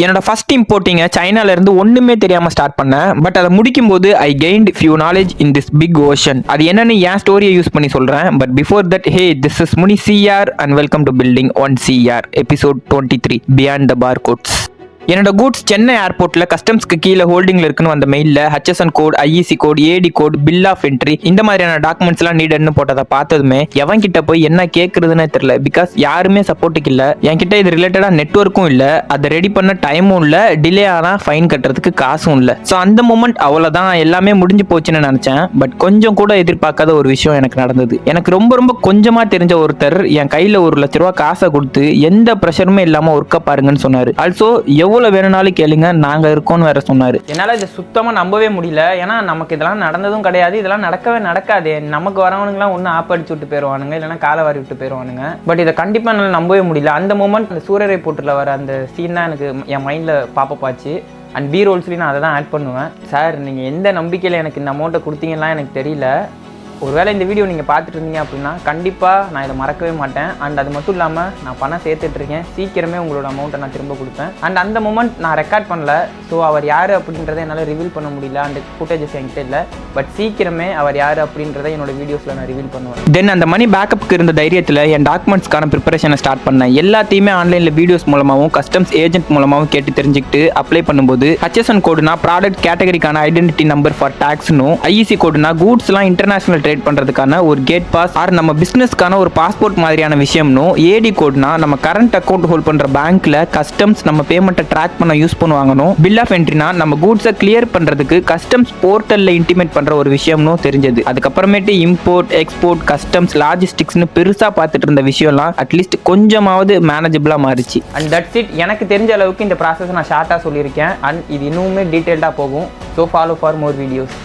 என்னோட ஃபர்ஸ்ட் இம்போர்ட்டிங்கை சைனால இருந்து ஒண்ணுமே தெரியாம ஸ்டார்ட் பண்ணேன். பட் அதை முடிக்கும் போது I gained few knowledge in this big ocean. அது என்னன்னு என் ஸ்டோரியை யூஸ் பண்ணி சொல்றேன். But before that, hey, this is Muni CR and welcome to building one CR episode 23 beyond the bar codes. என்னோட கூட்ஸ் சென்னை ஏர்போர்ட்ல கஸ்டம்ஸ்க்கு கீழே ஹோல்டிங்ல இருக்குன்னு வந்த மெயில HSN code, IEC code, AD code, bill of entry இந்த மாதிரியான டாக்குமெண்ட்ஸ் எல்லாம் நீடட்னு போட்டதை பார்த்ததுமே எவன் கிட்ட போய் என்ன கேட்கறதுன்னு தெரியல. பிகாஸ் யாருமே சப்போர்ட்டுக்கு இல்ல. என்கிட்ட இது ரிலேட்டடா நெட்வொர்க்கும் இல்ல, அதை ரெடி பண்ண டைமும் இல்ல, டிலே ஆனா ஃபைன் கட்டுறதுக்கு காசும் இல்ல. ஸோ அந்த மூமெண்ட் அவ்வளவுதான், எல்லாமே முடிஞ்சு போச்சுன்னு நினைச்சேன். பட் கொஞ்சம் கூட எதிர்பார்க்காத ஒரு விஷயம் எனக்கு நடந்தது. எனக்கு ரொம்ப ரொம்ப கொஞ்சமா தெரிஞ்ச ஒருத்தர் என் கையில 1 லட்ச ரூபா காசை கொடுத்து எந்த ப்ரெஷருமே இல்லாம ஒர்க்க பாருங்கன்னு சொன்னாரு. ஆல்சோ எவ்வளவு வேணும்னாலும் கேளுங்க, நாங்க இருக்கோம்னு வேற சொன்னாரு. என்னால இதை சுத்தமா நம்பவே முடியல. ஏன்னா நமக்கு இதெல்லாம் நடந்ததும் கிடையாது, இதெல்லாம் நடக்கவே நடக்காது. நமக்கு வரவனுங்களாம் ஒன்னும் ஆப் அடிச்சு விட்டு போயிருவானுங்க, இல்லைன்னா காலை வாரி விட்டு போயிருவானுங்க. பட் இதை கண்டிப்பா என்னால நம்பவே முடியல. அந்த மூமெண்ட், அந்த சூரியரை போட்டுல வர அந்த சீன் தான் எனக்கு என் மைண்ட்ல பாப்ப பாச்சு. அண்ட் பி ரோல்ஸ்லையும் நான் அதை தான் ஆட் பண்ணுவேன். சார், நீங்க எந்த நம்பிக்கையில எனக்கு இந்த அமௌண்ட்டை கொடுத்தீங்கன்னா எனக்கு தெரியல. ஒருவேளை இந்த வீடியோ நீங்கள் பார்த்துட்டு இருந்தீங்க அப்படின்னா கண்டிப்பாக நான் இதை மறக்கவே மாட்டேன். அண்ட் அது மட்டும் இல்லாமல் நான் பணம் சேர்த்துட்டு இருக்கேன். சீக்கிரமே உங்களோட அமௌண்ட்டை நான் திரும்ப கொடுப்பேன். அண்ட் அந்த மூமெண்ட் நான் ரெக்கார்ட் பண்ணல. ஸோ அவர் யார் அப்படின்றத என்னால் ரிவீல் பண்ண முடியல. அந்த ஃபுட்டேஜஸ் என்கிட்ட இல்லை. பட் சீக்கிரமே அவர் யார் அப்படின்றத என்னோட வீடியோஸில் நான் ரிவீல் பண்ணுவேன். தென் அந்த மணி பேக்கப்புக்கு இருந்த தைரியத்தில் என் டாக்குமெண்ட்ஸ்க்கான ப்ரிப்பரேஷனை ஸ்டார்ட் பண்ணேன். எல்லாத்தையுமே ஆன்லைனில் வீடியோஸ் மூலமாகவும் கஸ்டம்ஸ் ஏஜென்ட் மூலமாகவும் கேட்டு தெரிஞ்சுக்கிட்டு அப்ளை பண்ணும்போது HSN கோடுனா ப்ராடக்ட் கேட்டகரிக்கான ஐடென்டிட்டி நம்பர் ஃபார் டாக்ஸ்னும், IEC கோடுனா கூட்ஸ்லாம் இன்டர்நேஷனல் ட்ரேட் பண்றதுக்கான ஒரு கேட் பாஸ் ஆர் நம்ம பிசினஸ்க்கான ஒரு பாஸ்போர்ட் மாதிரியான விஷயம்னும், AD கோட்னா நம்ம கரண்ட் அக்கௌண்ட் ஹோல்ட் பண்ற பேங்க்ல கஸ்டம்ஸ் நம்ம பேமெண்ட்டை ட்ராக் பண்ண யூஸ் பண்ணுவாங்கனும், பில் ஆஃப் என்ட்ரினா நம்ம கூட்ஸை கிளியர் பண்றதுக்கு கஸ்டம்ஸ் போர்ட்டல்ல இன்டிமேட் பண்ற ஒரு விஷயம்னும் தெரிஞ்சது. அதுக்கப்புறமேட்டு இம்போர்ட், எக்ஸ்போர்ட், கஸ்டம்ஸ், லாஜிஸ்டிக்ஸ்னு பெருசா பார்த்துட்டு இருந்த விஷயம்லாம் அட்லீஸ்ட் கொஞ்சமாவது மேனேஜபிளா மாறிச்சு. And that's it. எனக்கு தெரிஞ்ச அளவுக்கு இந்த ப்ராசஸ் நான் ஷார்ட்டா சொல்லியிருக்கேன். அண்ட் இது இன்னுமே டீடைல்டா போகும். So follow for more videos.